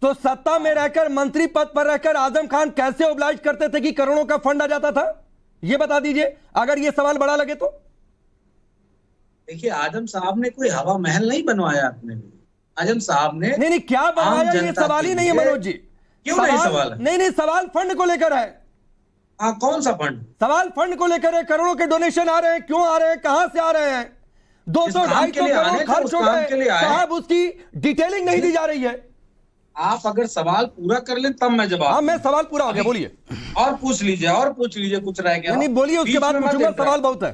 तो सत्ता में रहकर, मंत्री पद पर रहकर आजम खान कैसे ओब्लाइज करते थे कि करोड़ों का फंड आ जाता था? ये बता दीजिए, अगर ये सवाल बड़ा लगे तो। देखिए, आजम साहब ने कोई हवा महल नहीं बनवाया अपने लिए। आजम साहब ने नहीं क्या बनवाया, ये सवाल ही नहीं है मनोज जी। क्यों नहीं सवाल है? नहीं सवाल फंड को लेकर है। कौन सा फंड? सवाल फंड को लेकर है। करोड़ों के डोनेशन आ रहे हैं, क्यों आ रहे हैं, कहां से आ रहे हैं? 200-250 करोड़ खर्च हो गए साहब, उसकी डिटेलिंग नहीं दी जा रही है। आप अगर सवाल पूरा कर लें तब मैं जवाब। हाँ, मैं सवाल पूरा हो गया, बोलिए। और पूछ लीजिए, कुछ रह गया? नहीं बोलिए, उसके बाद पूछूंगा, सवाल बहुत है।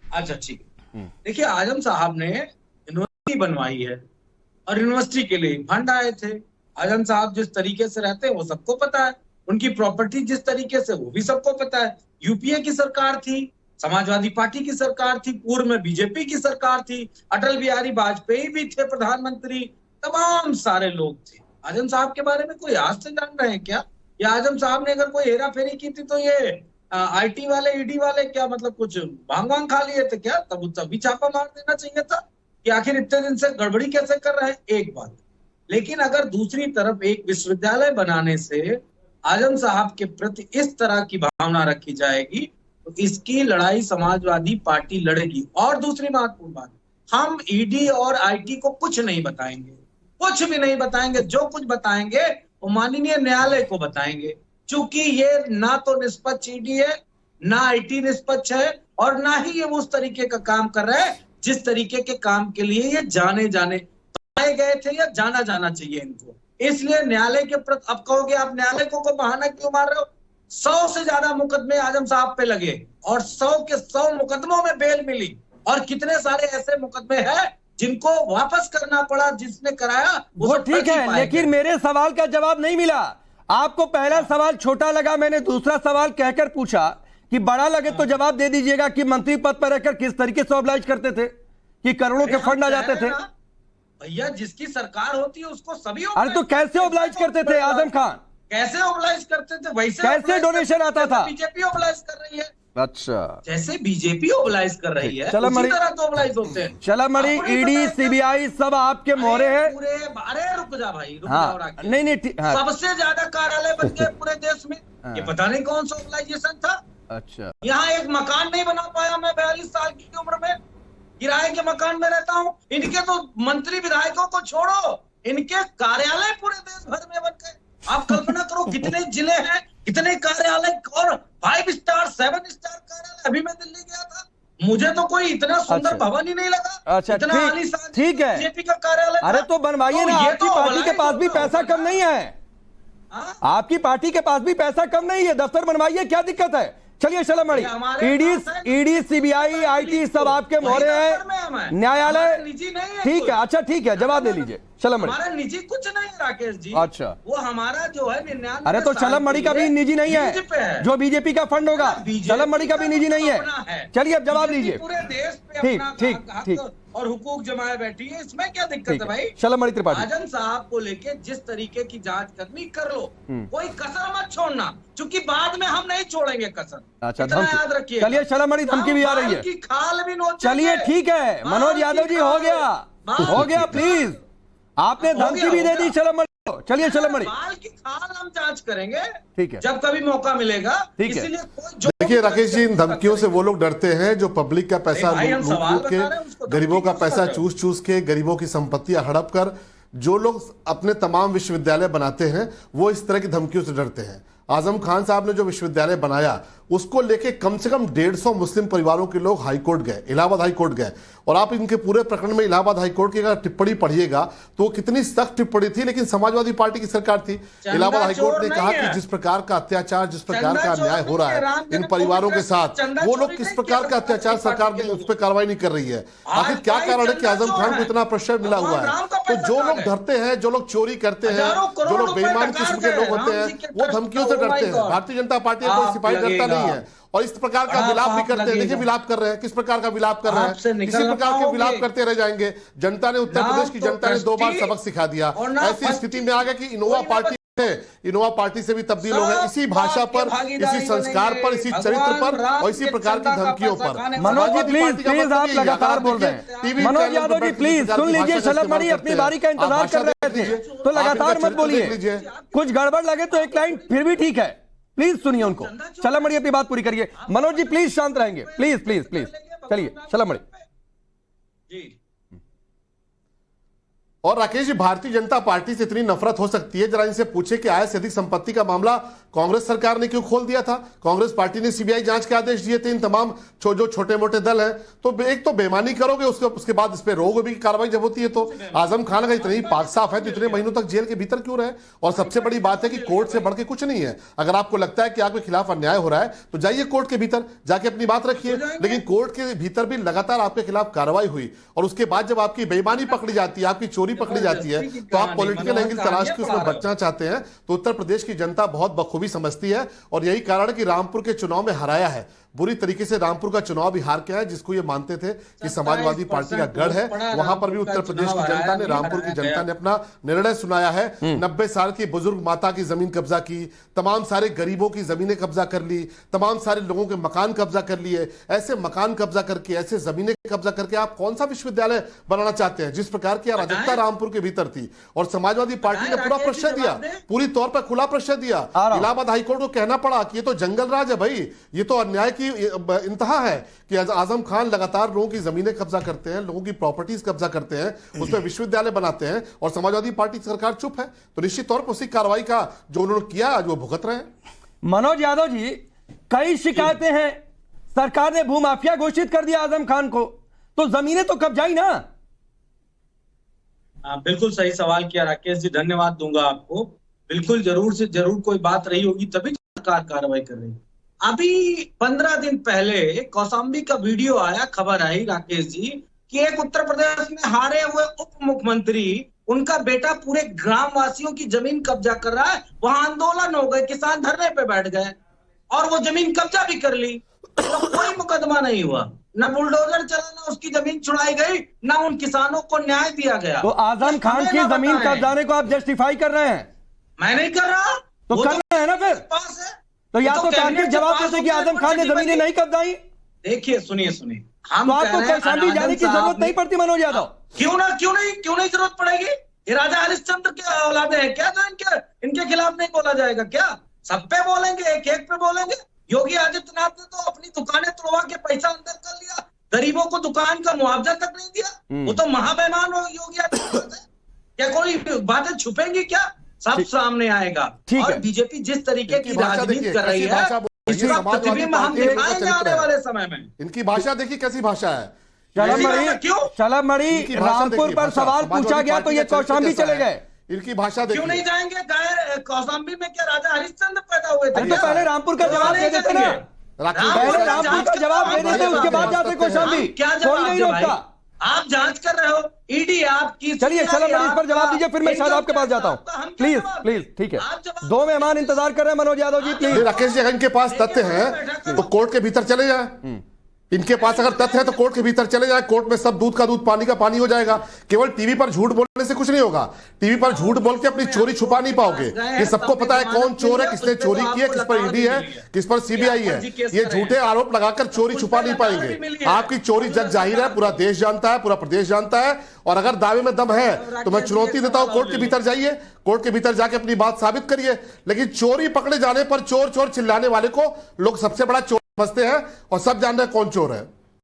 अच्छा ठीक है। देखिए, आजम साहब ने यूनिवर्सिटी बनवाई है और यूनिवर्सिटी के लिए फंड आए थे। आजम साहब जिस तरीके से रहते हैं वो सबको पता है, उनकी प्रॉपर्टी जिस तरीके से, वो भी सबको पता है। यूपीए की सरकार थी, समाजवादी पार्टी की सरकार थी, पूर्व में बीजेपी की सरकार थी, अटल बिहारी वाजपेयी भी थे प्रधानमंत्री, तमाम सारे लोग थे। आजम साहब के बारे में कोई आज से जान रहे हैं क्या? या आजम साहब ने अगर कोई हेरा फेरी की थी तो ये आईटी वाले, ईडी वाले क्या मतलब कुछ भांग वांग खा लिए थे क्या? तभी छापा मार देना चाहिए था कि आखिर इतने दिन से गड़बड़ी कैसे कर रहे हैं। एक बात। लेकिन अगर दूसरी तरफ एक विश्वविद्यालय बनाने से आजम साहब के प्रति इस तरह की भावना रखी जाएगी तो इसकी लड़ाई समाजवादी पार्टी लड़ेगी। और दूसरी महत्वपूर्ण बात, हम ईडी और आईटी को कुछ नहीं बताएंगे, कुछ भी नहीं बताएंगे। जो कुछ बताएंगे वो माननीय न्यायालय को बताएंगे, क्योंकि ये ना तो निष्पक्ष ईडी है, ना आईटी निष्पक्ष है, और ना ही ये उस तरीके का काम कर रहा है जिस तरीके के काम के लिए ये जाने बनाए गए थे या जाना जाना चाहिए इनको। इसलिए न्यायालय के प्रति, अब कहोगे आप न्यायालय को बहाना क्यों मार रहे हो? 100 से ज्यादा मुकदमे आजम साहब पे लगे और 100 के 100 मुकदमों में बेल मिली, और कितने सारे ऐसे मुकदमे हैं जिनको वापस करना पड़ा, जिसने कराया वो ठीक है। लेकिन मेरे सवाल का जवाब नहीं मिला। आपको पहला सवाल छोटा लगा, मैंने दूसरा सवाल कहकर पूछा कि बड़ा लगे तो जवाब दे दीजिएगा कि मंत्री पद पर रहकर किस तरीके से ऑब्लाइज करते थे कि करोड़ों के फंड आ जाते थे। भैया, जिसकी सरकार होती है उसको सभी। अरे तो कैसे ऑब्लाइज करते थे आजम खान? कैसे ऑब्लाइज करते थे? वैसे कैसे डोनेशन आता था? बीजेपी ऑब्लाइज कर रही है। अच्छा, जैसे बीजेपी ऑब्लाइज कर रही है उसी तरह तो ऑब्लाइज होते हैं। चलमड़ी, ईडी, सीबीआई सब आपके मोहरे हैं पूरे। अरे रुक जा भाई, रुक हाँ, जा। नहीं हाँ। सबसे ज्यादा कार्यालय बन गए पूरे देश में। हाँ। ये पता नहीं कौन सा ऑब्लाइजेशन था। अच्छा, यहाँ एक मकान नहीं बना पाया मैं 42 साल की उम्र में, किराए के मकान में रहता हूँ। इनके तो मंत्री विधायकों को छोड़ो, इनके कार्यालय पूरे देश भर में बन गए। आप कल्पना करो कितने जिले हैं, कितने कार्यालय, और 5 स्टार 7 स्टार कार्यालय। अभी मैं दिल्ली गया था, मुझे तो कोई इतना सुंदर भवन ही नहीं लगा। अच्छा ठीक है, बीजेपी का कार्यालय। अरे तो बनवाइए ना, आपकी पार्टी के पास भी पैसा कम नहीं है। आपकी पार्टी के पास भी पैसा कम नहीं है, दफ्तर बनवाइए, क्या दिक्कत है? चलिए शलमड़ी, ईडी, सीबीआई, आईटी सब आपके मोहरे हैं। न्यायालय ठीक है, अच्छा ठीक है, जवाब दे लीजिए शलमड़ी। हमारा निजी कुछ नहीं है राकेश जी। अच्छा, वो हमारा जो है 99। अरे तो शलमड़ी का भी निजी नहीं है, जो बीजेपी का फंड होगा शलमड़ी का भी निजी नहीं है। चलिए अब जवाब दीजिए। पूरे देश पे ठीक और हुकूक जमाए बैठी है, इसमें क्या दिक्कत है भाई? शलमड़ी त्रिपाठी, आजम साहब को लेके जिस तरीके की जांच करनी कर लो, कोई कसर मत छोड़ना, क्योंकि बाद में हम नहीं छोड़ेंगे कसर। अच्छा, याद रखिए। चलिए शलमड़ी, धमकी भी आ रही है। खाल भी नोच। चलिए ठीक है मनोज यादव जी, हो गया प्लीज, आपने धमकी भी दे दी शलमड़ी। चलिए शलमड़ी, बाल की खाल हम जांच करेंगे, ठीक है, जब कभी मौका मिलेगा। ठीक है। देखिए राकेश जी, इन धमकियों से वो लोग डरते हैं जो पब्लिक का पैसा लूट के, गरीबों का पैसा चूस के, गरीबों की संपत्तियां हड़प कर जो लोग अपने तमाम विश्वविद्यालय बनाते हैं, वो इस तरह की धमकियों से डरते हैं। आजम खान साहब ने जो विश्वविद्यालय बनाया उसको लेके कम से कम 150 मुस्लिम परिवारों के लोग हाईकोर्ट गए, इलाहाबाद हाईकोर्ट गए। और आप इनके पूरे प्रकरण में इलाहाबाद हाईकोर्ट की अगर टिप्पणी पढ़िएगा तो कितनी सख्त टिप्पणी थी, लेकिन समाजवादी पार्टी की सरकार थी। इलाहाबाद हाईकोर्ट ने कहा कि जिस प्रकार का अत्याचार, जिस प्रकार का अन्याय हो रहा है इन परिवारों के साथ, वो लोग किस प्रकार का अत्याचार सरकार ने उस पर कार्रवाई नहीं कर रही है। आखिर क्या कारण है कि आजम खान को इतना प्रेशर मिला हुआ है? तो जो लोग डरते हैं, जो लोग चोरी करते हैं, जो लोग बेईमान किस्म के लोग होते हैं, वो धमकियों से डरते हैं। भारतीय जनता पार्टी का कोई सिपाही डरता नहीं है, और इस प्रकार का विलाप भी करते हैं। देखिए विलाप कर रहे हैं, किस प्रकार का विलाप कर रहे हैं, इसी प्रकार के विलाप करते रह जाएंगे। जनता ने, उत्तर प्रदेश की जनता ने 2 बार सबक सिखा दिया। ऐसी स्थिति में आ गया कि इनोवा पार्टी इनोवा पार्टी से भी तब्दील हो गए, इसी भाषा पर, इसी संस्कार पर, इसी चरित्र पर और इसी प्रकार की धमकियों पर। मनोज जी प्लीज आप लगातार बोल रहे हैं। मनोज यादव जी प्लीज सुन लीजिए, शलभ मणि अपनी बारी का इंतजार कर रहे थे तो लगातार मत बोलिए, कुछ गड़बड़ लगे तो एक लाइन फिर भी ठीक है, प्लीज सुनिए उनको। शलभ मणि अपनी बात पूरी करिए। मनोज जी प्लीज शांत रहेंगे, प्लीज प्लीज प्लीज। चलिए शलभ मणि जी। और राकेश जी, भारतीय जनता पार्टी से इतनी नफरत हो सकती है, जरा इनसे पूछे कि आय से अधिक संपत्ति का मामला कांग्रेस सरकार ने क्यों खोल दिया था? कांग्रेस पार्टी ने सीबीआई जांच के आदेश दिए थे इन तमाम जो छोटे मोटे दल हैं, तो एक तो बेईमानी करोगे, उसके बाद इस पे रोग भी कार्रवाई जब होती है तो आजम खान अगर इतनी पाक साफ है तो इतने महीनों तक जेल के भीतर क्यों रहे? और सबसे बड़ी बात है कि कोर्ट से बढ़ के कुछ नहीं है। अगर आपको लगता है कि आपके खिलाफ अन्याय हो रहा है तो जाइए कोर्ट के भीतर, जाके अपनी बात रखिए, लेकिन कोर्ट के भीतर भी लगातार आपके खिलाफ कार्रवाई हुई और उसके बाद जब आपकी बेईमानी पकड़ी जाती है, आपकी चोरी पकड़ी जाती है, तो आप पॉलिटिकल एंगल तलाश के उसमें बचना चाहते हैं। तो उत्तर प्रदेश की जनता बहुत बखूबी समझती है और यही कारण है कि रामपुर के चुनाव में हराया है, बुरी तरीके से रामपुर का चुनाव भी हार के है, जिसको ये मानते थे कि समाजवादी पार्टी का गढ़ है, वहां पर भी उत्तर प्रदेश की जनता ने, रामपुर की जनता ने अपना निर्णय सुनाया है। 90 साल की बुजुर्ग माता की जमीन कब्जा की, तमाम सारे गरीबों की जमीनें कब्जा कर ली, तमाम सारे लोगों के मकान कब्जा कर लिए। ऐसे मकान कब्जा करके, ऐसे जमीनें कब्जा करके आप कौन सा विश्वविद्यालय बनाना चाहते हैं? जिस प्रकार की अराजकता रामपुर के भीतर थी और समाजवादी पार्टी ने पूरा प्रश्न दिया, पूरी तौर पर खुला प्रश्न दिया। इलाहाबाद हाईकोर्ट को कहना पड़ा कि ये तो जंगल राज है भाई, ये तो अन्याय की इंतहा है कि आजम खान लगातार लोगों की जमीनें कब्जा करते हैं, लोगों की प्रॉपर्टीज कब्जा करते हैं, उसमें विश्वविद्यालय बनाते हैं और समाजवादी पार्टी सरकार चुप है। तो निश्चित तौर पर उसी कार्रवाई का जो उन्होंने किया आज वो भुगत रहे हैं। मनोज यादव जी, कई शिकायतें हैं, सरकार ने भूमाफिया घोषित कर दिया आजम खान को, तो जमीनें तो कब्जाई ना। बिल्कुल सही सवाल किया राकेश जी, धन्यवाद दूंगा आपको। बिल्कुल जरूर से जरूर कोई बात रही होगी तभी सरकार कार्रवाई कर रही है। अभी 15 दिन पहले कौशाम्बी का वीडियो आया, खबर आई राकेश जी कि एक उत्तर प्रदेश में हारे हुए उप मुख्यमंत्री, उनका बेटा पूरे ग्रामवासियों की जमीन कब्जा कर रहा है। वहां आंदोलन हो गए, किसान धरने पे बैठ गए और वो जमीन कब्जा भी कर ली। तो कोई मुकदमा नहीं हुआ, न बुलडोजर चला, न उसकी जमीन छुड़ाई गई, न उन किसानों को न्याय दिया गया। तो आजम खान की जमीन कब्जाने को आप जस्टिफाई कर रहे हैं? मैं नहीं कर रहा। तो कर रहे हैं ना फिर? पास है तो या तो तार्किक जवाब देते कि आजम खान ने जमीनें नहीं कब्जाई। देखिए सुनिए, तो आपको कौशाम्बी जाने की जरूरत नहीं पड़ती मनोज यादव? क्यों नहीं जरूरत पड़ेगी? ये राजा हरिश्चंद्र के औलादे हैं क्या जो इनके खिलाफ नहीं बोला जाएगा क्या? सब पे बोलेंगे, एक एक पे बोलेंगे। योगी आदित्यनाथ ने तो अपनी दुकानें तोड़वा के पैसा अंदर कर लिया, गरीबों को दुकान का मुआवजा तक नहीं दिया। वो तो महाबेमान हो योगी आदित्यनाथ है। क्या कोई बातें छुपेंगी क्या? सब सामने आएगा। और बीजेपी जिस तरीके की राजनीति कर रही है, इसका प्रतिबिंब हम दिखाएंगे आने वाले समय में। इनकी भाषा देखिए कैसी भाषा है। शलभ मणि, रामपुर पर सवाल पूछा गया तो ये कौशाम्बी चले गए। इनकी भाषा देखिए। क्यों नहीं जाएंगे? कौशाम्बी में क्या राजा हरिश्चंद्र पैदा हुए थे? तो पहले रामपुर का जवाब दे देते ना, पहले रामपुर का जवाब दे देते, उसके बाद जाते कौशाम्बी। क्या कोई नहीं रोकता। आप जांच कर रहे हो, ईडी आपकी। चलिए शलभ मणि इस पर जवाब दीजिए, फिर मैं शायद आपके पास जाता हूँ। प्लीज प्लीज, ठीक है, 2 मेहमान इंतजार कर रहे हैं। मनोज यादव जी प्लीज। राकेश जी, अगर इनके पास तथ्य हैं तो कोर्ट के भीतर चले जाए। इनके पास अगर तथ्य है तो कोर्ट के भीतर चले जाए, कोर्ट में सब दूध का दूध पानी का पानी हो जाएगा। केवल टीवी पर झूठ बोलने से कुछ नहीं होगा। टीवी पर झूठ बोल के अपनी चोरी छुपा नहीं पाओगे। ये सबको पता है कौन चोर है, किसने चोरी की है, किस पर ईडी है, किस पर सीबीआई है। ये झूठे आरोप लगाकर चोरी छुपा नहीं पाएंगे। आपकी चोरी जग जाहिर है, पूरा देश जानता है, पूरा प्रदेश जानता है। और अगर दावे में दम है तो मैं चुनौती देता हूं, कोर्ट के भीतर जाइए, कोर्ट के भीतर जाके अपनी बात साबित करिए। लेकिन चोरी पकड़े जाने पर चोर चोर चिल्लाने वाले को लोग सबसे बड़ा चोर समझते हैं और सब जान रहे हैं कौन चोर है।